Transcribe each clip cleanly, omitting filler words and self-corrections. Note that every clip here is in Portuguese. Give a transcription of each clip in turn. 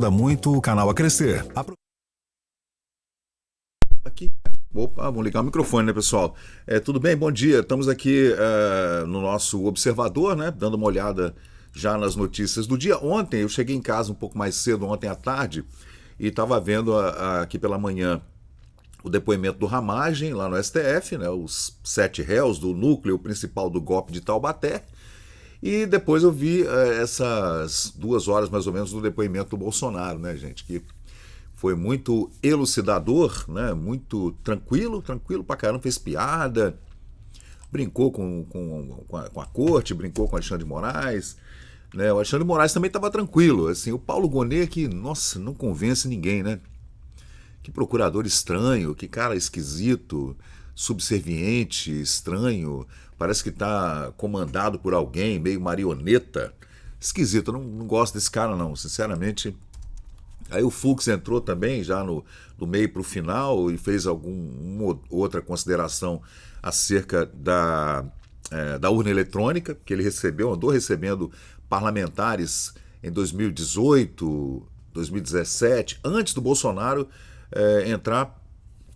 Ajuda muito o canal a crescer. Aqui. Opa, vamos ligar o microfone, né, pessoal? Tudo bem? Bom dia. Estamos aqui no nosso observador, né? Dando uma olhada já nas notícias do dia. Ontem eu cheguei em casa um pouco mais cedo, ontem à tarde, e estava vendo aqui pela manhã o depoimento do Ramagem lá no STF, né? Os 7 réus do núcleo principal do golpe de Taubaté. E depois eu vi essas 2 horas mais ou menos do depoimento do Bolsonaro, né, gente? Que foi muito elucidador, né? Muito tranquilo pra caramba, fez piada, brincou com a corte, brincou com o Alexandre de Moraes. Né? O Alexandre de Moraes também estava tranquilo. Assim, o Paulo Gonet que, nossa, não convence ninguém, né? Que procurador estranho, que cara esquisito, subserviente, estranho. Parece que está comandado por alguém, meio marioneta. Esquisito, eu não gosto desse cara não, sinceramente. Aí o Fux entrou também, já no meio para o final, e fez alguma outra consideração acerca da urna eletrônica, que ele recebeu, andou recebendo parlamentares em 2018, 2017, antes do Bolsonaro entrar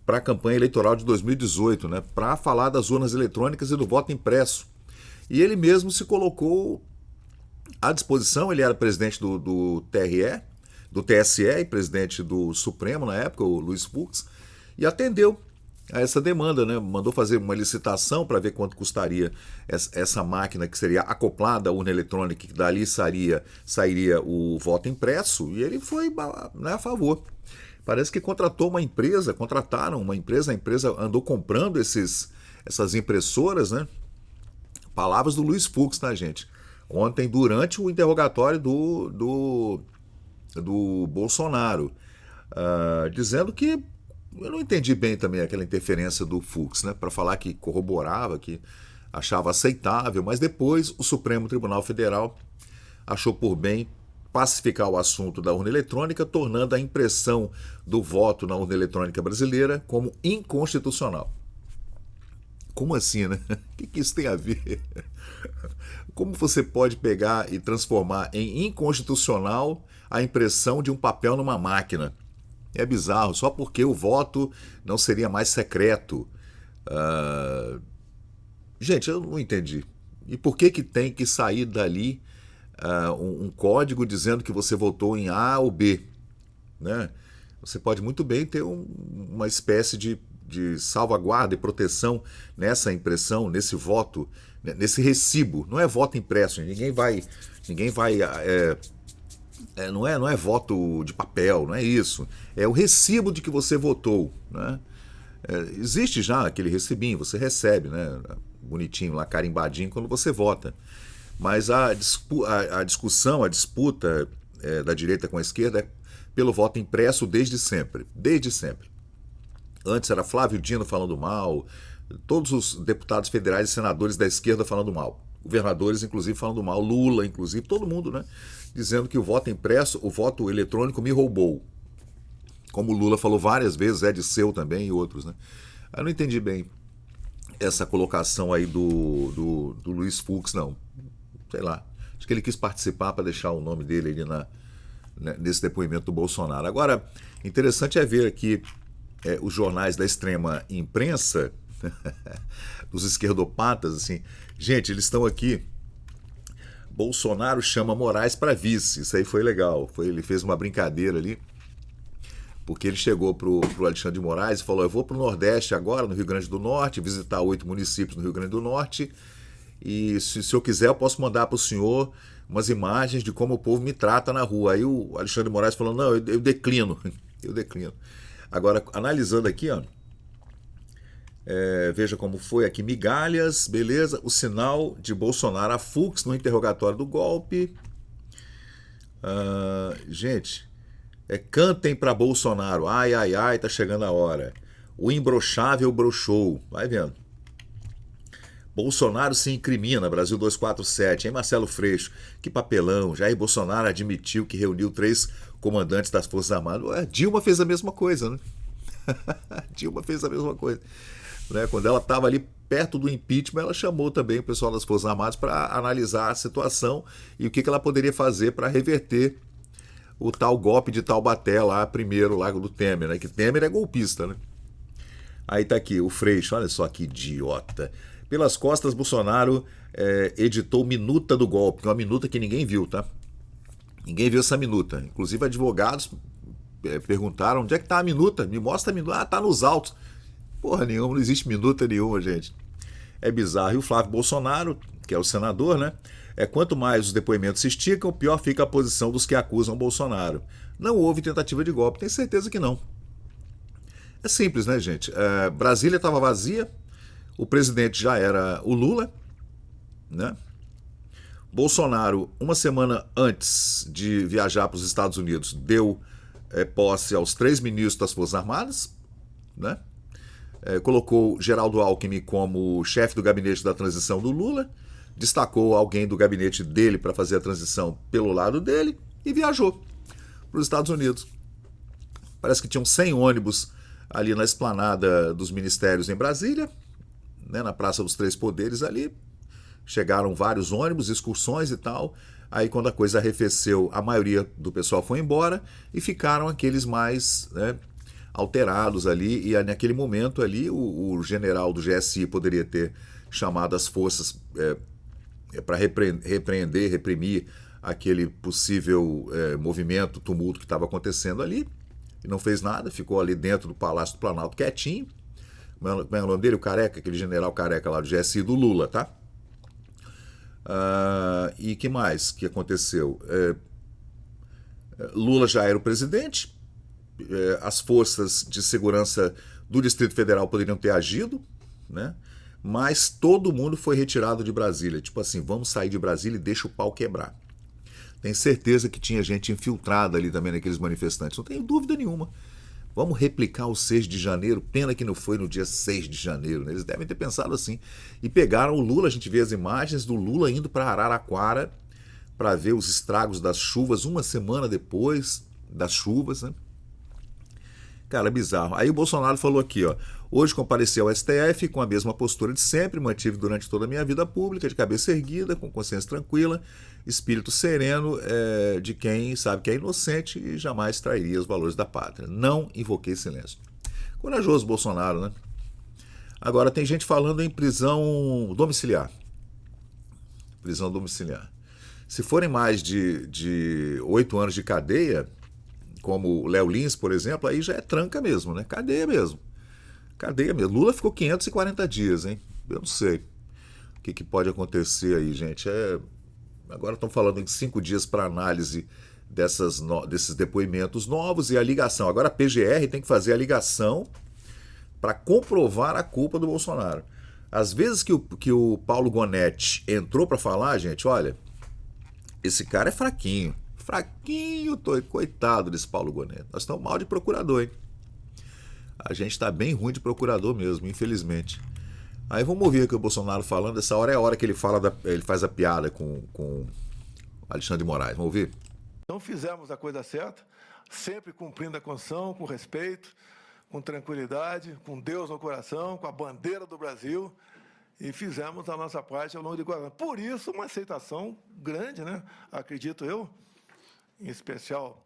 para a campanha eleitoral de 2018, né, para falar das urnas eletrônicas e do voto impresso. E ele mesmo se colocou à disposição, ele era presidente do TSE e presidente do Supremo na época, o Luiz Fux, e atendeu a essa demanda, né? Mandou fazer uma licitação para ver quanto custaria essa máquina que seria acoplada à urna eletrônica, que dali sairia o voto impresso, e ele foi, né, a favor. Parece que contrataram uma empresa, a empresa andou comprando essas impressoras, né? Palavras do Luiz Fux, tá, gente? Ontem, durante o interrogatório do Bolsonaro, dizendo que eu não entendi bem também aquela interferência do Fux, né? Para falar que corroborava, que achava aceitável, mas depois o Supremo Tribunal Federal achou por bem pacificar o assunto da urna eletrônica, tornando a impressão do voto na urna eletrônica brasileira como inconstitucional. Como assim, né? O que isso tem a ver? Como você pode pegar e transformar em inconstitucional a impressão de um papel numa máquina? É bizarro, só porque o voto não seria mais secreto. Gente, eu não entendi. E por que tem que sair dali um código dizendo que você votou em A ou B? Né? Você pode muito bem ter uma espécie de salvaguarda e proteção nessa impressão, nesse voto, nesse recibo. Não é voto impresso, ninguém vai não é voto de papel, não é isso. É o recibo de que você votou, né? Existe já aquele recibinho, você recebe, né? Bonitinho lá, carimbadinho, quando você vota. Mas a discussão, a disputa da direita com a esquerda é pelo voto impresso desde sempre. Desde sempre. Antes era Flávio Dino falando mal, todos os deputados federais e senadores da esquerda falando mal. Governadores, inclusive, falando mal, Lula, inclusive, todo mundo, né? Dizendo que o voto impresso, o voto eletrônico me roubou. Como o Lula falou várias vezes, é de seu também e outros, né? Eu não entendi bem essa colocação aí do Luiz Fux, não. Sei lá. Acho que ele quis participar para deixar o nome dele ali nesse depoimento do Bolsonaro. Agora, interessante é ver aqui os jornais da extrema imprensa, dos esquerdopatas, assim. Gente, eles estão aqui. Bolsonaro chama Moraes para vice. Isso aí foi legal. Ele fez uma brincadeira ali, porque ele chegou pro Alexandre de Moraes e falou: eu vou pro Nordeste agora, no Rio Grande do Norte, visitar 8 municípios no Rio Grande do Norte, e se eu quiser eu posso mandar pro senhor umas imagens de como o povo me trata na rua. Aí o Alexandre de Moraes falou: não, eu declino. Eu declino. Agora, analisando aqui, ó, veja como foi aqui, migalhas, beleza, o sinal de Bolsonaro a Fux no interrogatório do golpe. Gente, cantem para Bolsonaro, ai, ai, ai, tá chegando a hora. O imbrochável broxou, vai vendo. Bolsonaro se incrimina, Brasil 247, hein, Marcelo Freixo? Que papelão, Jair Bolsonaro admitiu que reuniu 3 comandantes das Forças Armadas. Ué, Dilma fez a mesma coisa, né? Dilma fez a mesma coisa. Né? Quando ela estava ali perto do impeachment, ela chamou também o pessoal das Forças Armadas para analisar a situação e o que ela poderia fazer para reverter o tal golpe de Taubaté lá, primeiro, lá do Temer, né? Que Temer é golpista, né? Aí tá aqui, o Freixo, olha só que idiota. Pelas costas, Bolsonaro editou minuta do golpe, uma minuta que ninguém viu, tá? Ninguém viu essa minuta. Inclusive, advogados perguntaram, onde é que tá a minuta? Me mostra a minuta. Ah, tá nos autos. Porra nenhuma, não existe minuta nenhuma, gente. É bizarro. E o Flávio Bolsonaro, que é o senador, né? Quanto mais os depoimentos se esticam, pior fica a posição dos que acusam Bolsonaro. Não houve tentativa de golpe, tenho certeza que não. É simples, né, gente? Brasília estava vazia, o presidente já era o Lula, né? Bolsonaro, uma semana antes de viajar para os Estados Unidos, deu posse aos 3 ministros das Forças Armadas, né? Colocou Geraldo Alckmin como chefe do gabinete da transição do Lula, destacou alguém do gabinete dele para fazer a transição pelo lado dele e viajou para os Estados Unidos. Parece que tinham 100 ônibus ali na esplanada dos ministérios em Brasília, né, na Praça dos Três Poderes ali. Chegaram vários ônibus, excursões e tal. Aí quando a coisa arrefeceu, a maioria do pessoal foi embora e ficaram aqueles mais, né, alterados ali. E naquele momento ali o general do GSI poderia ter chamado as forças para repreender, reprimir aquele possível movimento, tumulto que estava acontecendo ali. E não fez nada, ficou ali dentro do Palácio do Planalto quietinho. Como é o nome dele? O Careca, aquele general Careca lá do GSI do Lula, tá? E que mais que aconteceu? Lula já era o presidente, as forças de segurança do Distrito Federal poderiam ter agido, né? Mas todo mundo foi retirado de Brasília. Tipo assim, vamos sair de Brasília e deixa o pau quebrar. Tenho certeza que tinha gente infiltrada ali também naqueles manifestantes, não tenho dúvida nenhuma. Vamos replicar o 6 de janeiro, pena que não foi no dia 6 de janeiro, né? Eles devem ter pensado assim. E pegaram o Lula, a gente vê as imagens do Lula indo para Araraquara para ver os estragos das chuvas, uma semana depois das chuvas, né? Cara, é bizarro. Aí o Bolsonaro falou aqui, ó. Hoje compareci ao STF com a mesma postura de sempre, mantive durante toda a minha vida pública, de cabeça erguida, com consciência tranquila, espírito sereno de quem sabe que é inocente e jamais trairia os valores da pátria. Não invoquei silêncio. Corajoso Bolsonaro, né? Agora tem gente falando em prisão domiciliar. Prisão domiciliar. Se forem mais de 8 anos de cadeia, como o Léo Lins, por exemplo, aí já é tranca mesmo, né? Cadeia mesmo. Cadeia mesmo. Lula ficou 540 dias, hein? Eu não sei o que pode acontecer aí, gente. Agora estão falando em 5 dias para análise desses depoimentos novos e a ligação. Agora a PGR tem que fazer a ligação para comprovar a culpa do Bolsonaro. Às vezes que o Paulo Gonetti entrou para falar, gente, olha, esse cara é fraquinho. Fraquinho, coitado desse Paulo Gonetti. Nós estamos mal de procurador, hein? A gente está bem ruim de procurador mesmo, infelizmente. Aí vamos ouvir aqui o Bolsonaro falando. Essa hora é a hora que ele faz a piada com Alexandre de Moraes. Vamos ouvir? Não fizemos a coisa certa, sempre cumprindo a Constituição, com respeito, com tranquilidade, com Deus no coração, com a bandeira do Brasil, e fizemos a nossa parte ao longo de 4 anos. Por isso, uma aceitação grande, né? Acredito eu, em especial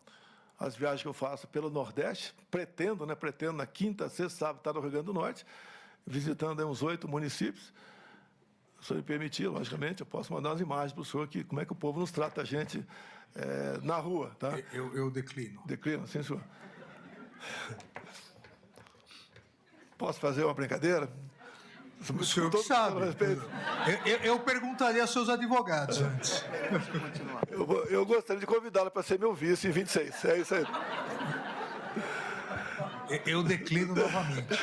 as viagens que eu faço pelo Nordeste, pretendo na quinta, sexta, sábado, estar no Rio Grande do Norte, visitando aí uns 8 municípios. Se o senhor me permitir, logicamente, eu posso mandar umas imagens para o senhor, como é que o povo nos trata a gente na rua, tá? Eu declino. Declino, sim, senhor. Posso fazer uma brincadeira? O senhor que sabe. Eu perguntaria aos seus advogados antes. Eu gostaria de convidá-lo para ser meu vice em 26. É isso aí. Eu declino novamente.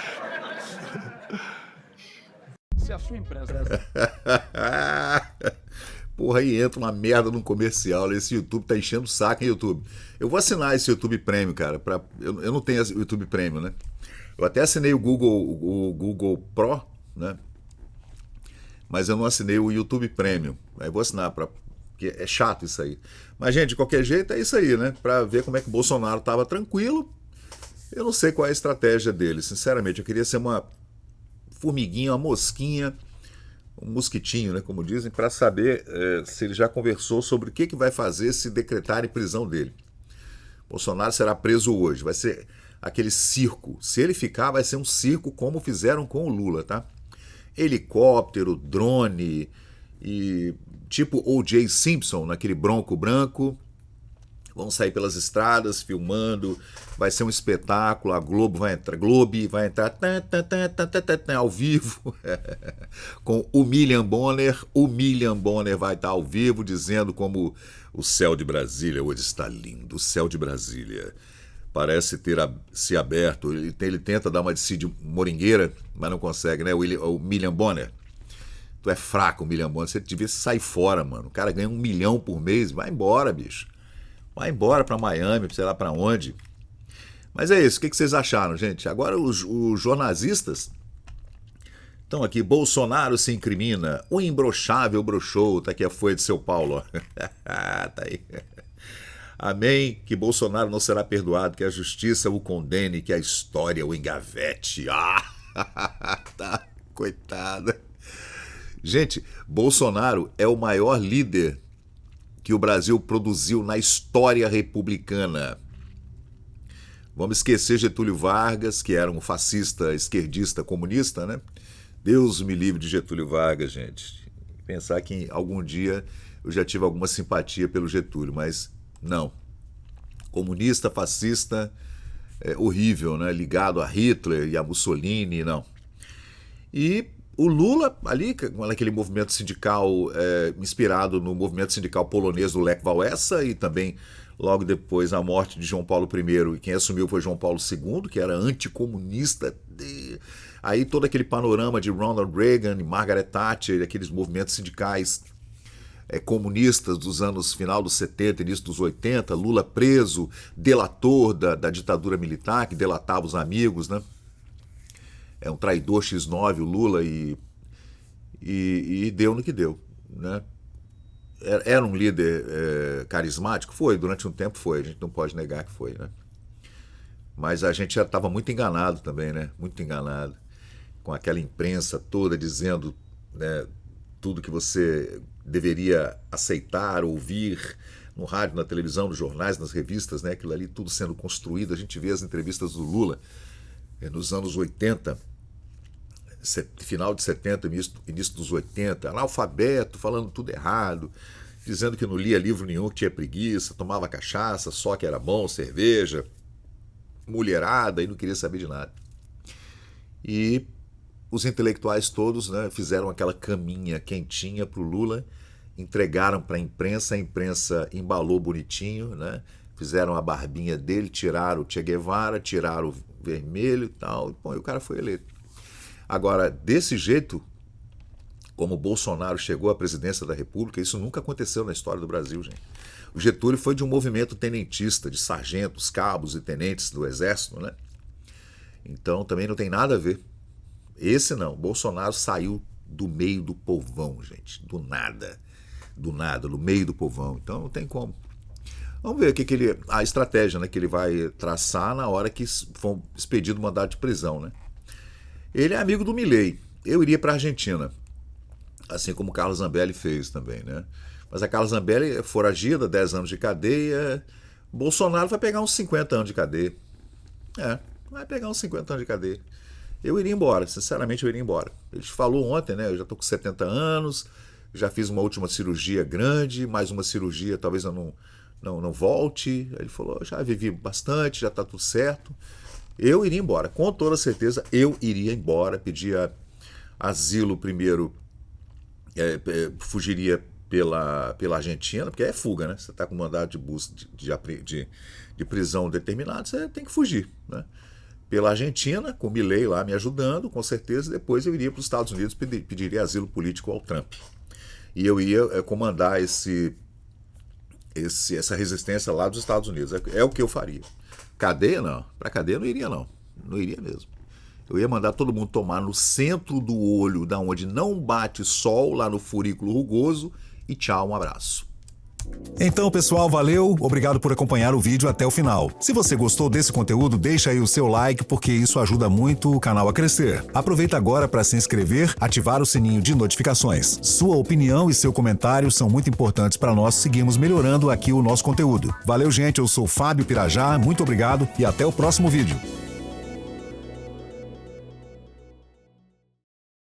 Se a sua empresa... Porra, aí entra uma merda num comercial. Esse YouTube tá enchendo o saco, hein, YouTube? Eu vou assinar esse YouTube Premium, cara. Eu não tenho o YouTube Premium, né? Eu até assinei o Google Pro, né? Mas eu não assinei o YouTube Premium. Aí vou assinar, porque é chato isso aí. Mas, gente, de qualquer jeito é isso aí, né? Pra ver como é que o Bolsonaro tava tranquilo. Eu não sei qual é a estratégia dele, sinceramente. Eu queria ser uma formiguinha, uma mosquinha, um mosquitinho, né, como dizem, para saber se ele já conversou sobre o que vai fazer se decretarem prisão dele. Bolsonaro será preso hoje. Vai ser aquele circo. Se ele ficar, vai ser um circo como fizeram com o Lula, tá? Helicóptero, drone e tipo O.J. Simpson naquele Bronco branco. Vão sair pelas estradas filmando, vai ser um espetáculo, a Globo vai entrar ao vivo com o William Bonner. O William Bonner vai estar ao vivo dizendo como o céu de Brasília hoje está lindo, o céu de Brasília parece ter se aberto. Ele tenta dar uma de Cid Moringueira, mas não consegue, né? O William Bonner. Tu é fraco, o William Bonner, você devia sair fora, mano. O cara ganha 1 milhão por mês, vai embora, bicho. Vai embora para Miami, sei lá para onde. Mas é isso, o que vocês acharam, gente? Agora os jornalistas estão aqui. Bolsonaro se incrimina, o imbrochável broxou. Tá aqui a Folha de São Paulo, ó. Tá aí. Amém, que Bolsonaro não será perdoado, que a justiça o condene, que a história o engavete. Tá, coitada. Gente, Bolsonaro é o maior líder que o Brasil produziu na história republicana. Vamos esquecer Getúlio Vargas, que era um fascista, esquerdista, comunista, né? Deus me livre de Getúlio Vargas, gente. Pensar que algum dia eu já tive alguma simpatia pelo Getúlio, mas não. Comunista, fascista, horrível, né? Ligado a Hitler e a Mussolini, não. E o Lula, ali, naquele movimento sindical inspirado no movimento sindical polonês do Lech Wałęsa, e também logo depois a morte de João Paulo I, e quem assumiu foi João Paulo II, que era anticomunista. Aí todo aquele panorama de Ronald Reagan e Margaret Thatcher, aqueles movimentos sindicais comunistas dos anos final dos 70, início dos 80, Lula preso, delator da ditadura militar, que delatava os amigos, né? É um traidor X9 o Lula e deu no que deu, né? Era um líder carismático? Foi, durante um tempo foi, a gente não pode negar que foi, né? Mas a gente já estava muito enganado também, né? Muito enganado, com aquela imprensa toda dizendo, né, tudo que você deveria aceitar, ouvir no rádio, na televisão, nos jornais, nas revistas, né? Aquilo ali tudo sendo construído. A gente vê as entrevistas do Lula nos anos 80, final de 70, início dos 80, analfabeto, falando tudo errado, dizendo que não lia livro nenhum, que tinha preguiça, tomava cachaça, só que era bom, cerveja, mulherada, e não queria saber de nada. E os intelectuais todos, né, fizeram aquela caminha quentinha para o Lula, entregaram para a imprensa embalou bonitinho, né, fizeram a barbinha dele, tiraram o Che Guevara, tiraram o vermelho e tal, e o cara foi eleito. Agora, desse jeito, como o Bolsonaro chegou à presidência da República, isso nunca aconteceu na história do Brasil, gente. O Getúlio foi de um movimento tenentista, de sargentos, cabos e tenentes do Exército, né? Então também não tem nada a ver. Esse não, Bolsonaro saiu do meio do povão, gente, do nada, no meio do povão, então não tem como. Vamos ver a estratégia, né, que ele vai traçar na hora que for expedido o mandado de prisão, né? Ele é amigo do Milei. Eu iria para a Argentina, assim como o Carlos Zambelli fez também, né? Mas a Carla Zambelli é foragida, 10 anos de cadeia. Bolsonaro vai pegar uns 50 anos de cadeia. Vai pegar uns 50 anos de cadeia. Eu iria embora, sinceramente eu iria embora. Ele falou ontem, né? Eu já estou com 70 anos, já fiz uma última cirurgia grande, mais uma cirurgia, talvez eu não volte. Ele falou, já vivi bastante, já está tudo certo. Eu iria embora, com toda certeza eu iria embora, pedia asilo primeiro, fugiria pela Argentina, porque é fuga, né? Você está com mandado de busca de prisão determinado, você tem que fugir, né? Pela Argentina, com o Milei lá me ajudando, com certeza, depois eu iria para os Estados Unidos e pediria asilo político ao Trump. E eu ia comandar essa resistência lá dos Estados Unidos. É o que eu faria. Cadeia, não. Para cadeia eu não iria, não. Não iria mesmo. Eu ia mandar todo mundo tomar no centro do olho, da onde não bate sol, lá no furículo rugoso, e tchau, um abraço. Então, pessoal, valeu, obrigado por acompanhar o vídeo até o final. Se você gostou desse conteúdo, deixa aí o seu like, porque isso ajuda muito o canal a crescer. Aproveita agora para se inscrever, ativar o sininho de notificações. Sua opinião e seu comentário são muito importantes para nós seguirmos melhorando aqui o nosso conteúdo. Valeu, gente, eu sou Fábio Pirajá, muito obrigado e até o próximo vídeo.